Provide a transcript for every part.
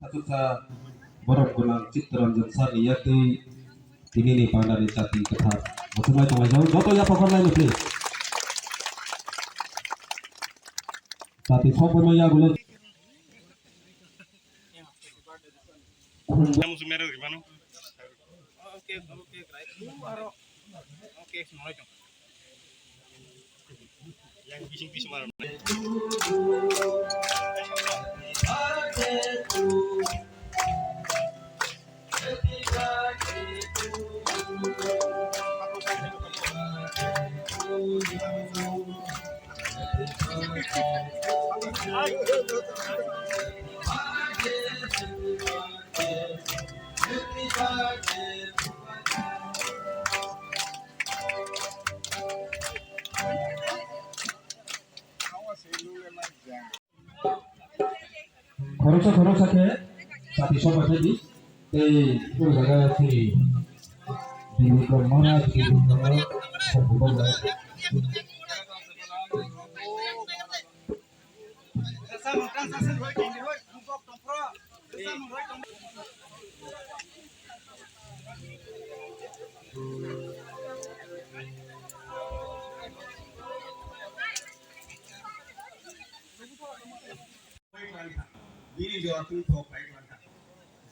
Satuta borok gunang Cittaranjan Sariyati tinini pandani cati kethat. Matumai tumai jauh. Joto ya pokok lain please. Cati sopo ya gulo. Kamu sumeru gimana? Oke, semua itu. Yang bising-bising mana? Khorosa ke cati sopo tadi. Itu jaga si di mana di mana sopo bola.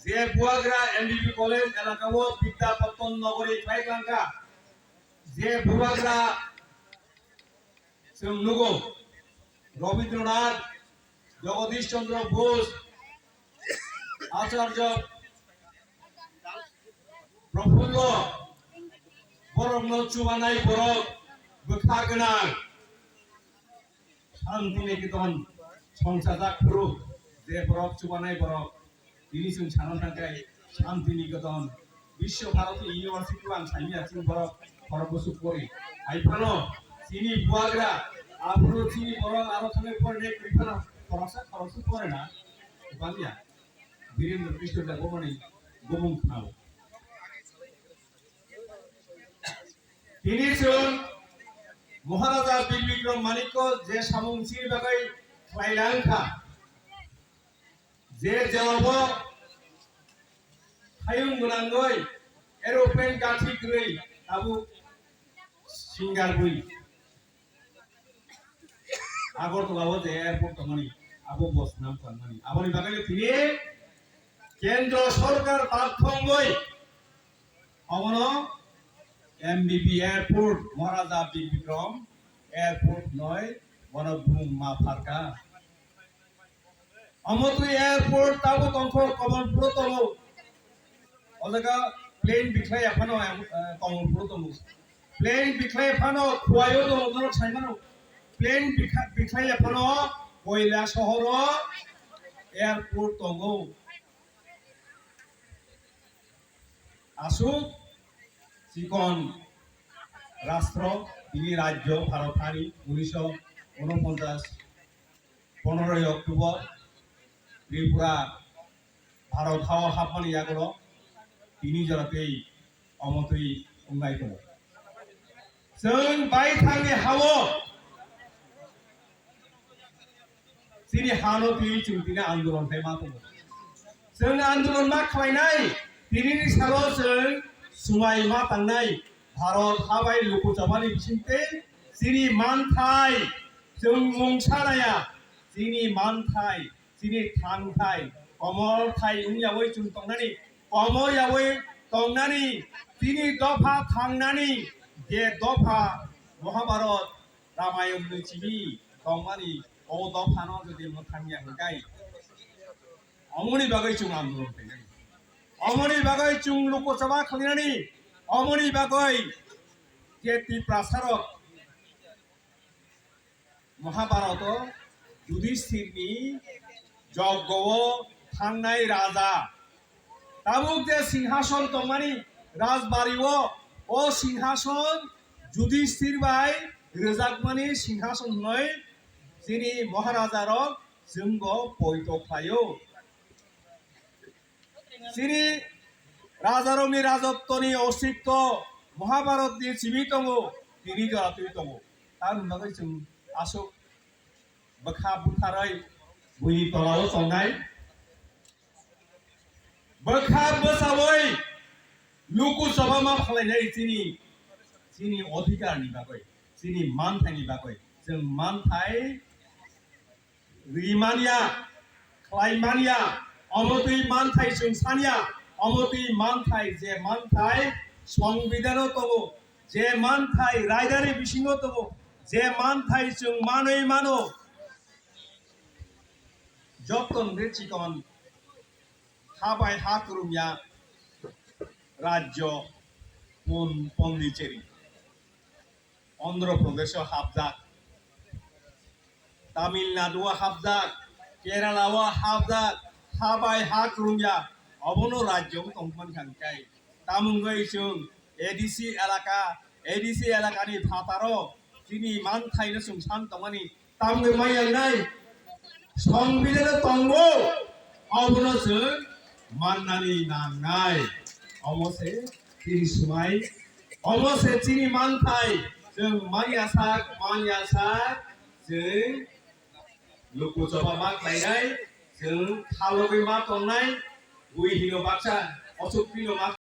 যে বুয়াগ্রা এমবিবি college এলাকাও বিদ্যাপত্তন নগরী ফাইকলাঙ্কা যে বুয়াগ্রা নুগো রবীন্দ্রনাথ জগদীশ চন্দ্র বোস আচার্য প্রফুল্ল বরক নচুবানাই বরক গোথা গোনাं শান্তি নিকেতন সংসাজাक खुरु जे बरक चुबानाय बरक दिनै जों साननो थाखाय शान्ति निकेतन विश्व भारती इउनिभार्सिटी आं साइनिया जों बरक खरगसु परि आइफानो सिनि बुआग्रा आफुरो सिनि बरक आरो थांनाय फरायनाय कृपा खरसा खरसु परेना बालिया वीरेंद्र कृष्ण देव माने गोमुं खाव दिनै जों महाराजा बीर बिक्रम मानिक्य जे सामुंसि बागै खायलांखा जे जवाबो थायुं गोनाङै एरोप्लेन गाथिग्रै आबु सिंगारबुई आगरतलाव जे एयारपोर्ट दंमोन आबु बस नाम खालामनानै आबनि बागै तिनि केन्द्र सरकार बाथंगै अमनो एमबिबि एयारपोर्ट महाराजा बीर बिक्रम एयारपोर्ट नय वनभूम मा फारका अमतु एयारपोर्ट ताबो तंखो कमल प्रोतमो अजगा प्लेन बिख्लाय फानो कमल प्रोतमो प्लेन बिख्लाय फानो खुवायो दं नरक साइमानो प्लेन बिख्लाय फानो कोयला शहर एयारपोर्ट दंगो आसु सिकन राष्ट्र তিনি राज्य भारतारि 1949 15 अक्टोबर त्रिपुरा भारताव हाबनानै आगोल তিনি जराते अमतै उंगायखौ जों बाय थांनि हावो सिनि हानो ति जोंनि आन्दोलन थाय मा दङ जों आन्दोलन मा खालायनाय दिनैनि सानाव जों सुमाय मा थांनाय भारत हाबाय लोकसभानि बिसिमते सिनि मानथाय जों मुंसाराया सिनि मानथाय सिनि थांथाय कमल थाय उनियावै जों तंनानै कमयावै तंनानै सिनि दफा थांनानै जे दफा महाभारत रामायण चिनि तंमानि ओ दफानो जुदि मोथांनिया गाय अमनि बागै जों आन्दोलन फैनाय अमनि बागै जों लोकसभा खालायनानै अमनि बागै जेति प्रसारक महाभारत युधिष्ठिरनि यज्ञआव थांनाय राजा ताबुक जे सिंहासन दंमानि राजबारियाव ओ सिंहासन युधिष्ठिर बाय रोजाकमानि सिंहासन नै सिनि महाराजार जोंग पयत खायो सिनि राजारंनि राजत्वनि अस्तित्व महाभारतनि जीवितंगो दिनै जरातै दङ तार बागै जों आसु बखा बुथारै बुनि तलाव संनाय बोखा बोसावै लुकु सभा मा खालायनाय जोंनि अधिकारनि बागै जोंनि मानथायनि बागै जों मानथाय रिमानिया खालायमानिया अमतै मानथाय जों सानिया अमतै मानथाय जे मानथाय संबिधान दङ जे मानथाय रायदारि बिथिङाव दङ जे मानथाय जों मानै मानो যতন রেচিকন হাবাই হাকুরুমিয়া রাজ্য পন্ডিচেরি অন্ধ্রপ্রদেশ হাবজাক তামিলনাডু হাবজাক কেরালাও হাবজাক হাবাই হাকুরুমিয়া অবনো রাজ্য তংমান খানকাই তামুঙ্গই जों এডিসি এলাকাनि ভাতারো যিনি মানথাইनो जों सान तंगानि तामगै मायानाय সংবিধানে তঙ্গ অবনসন মাননানি নাংনাই অমসে তিনি সুমাই অমসে চিনি মানথাই जों मानियासाक जों लोकसभा मा खालायनाय जों खालगै मा तंनाय गुइहिनो बाक्सा अशोक पिनो मा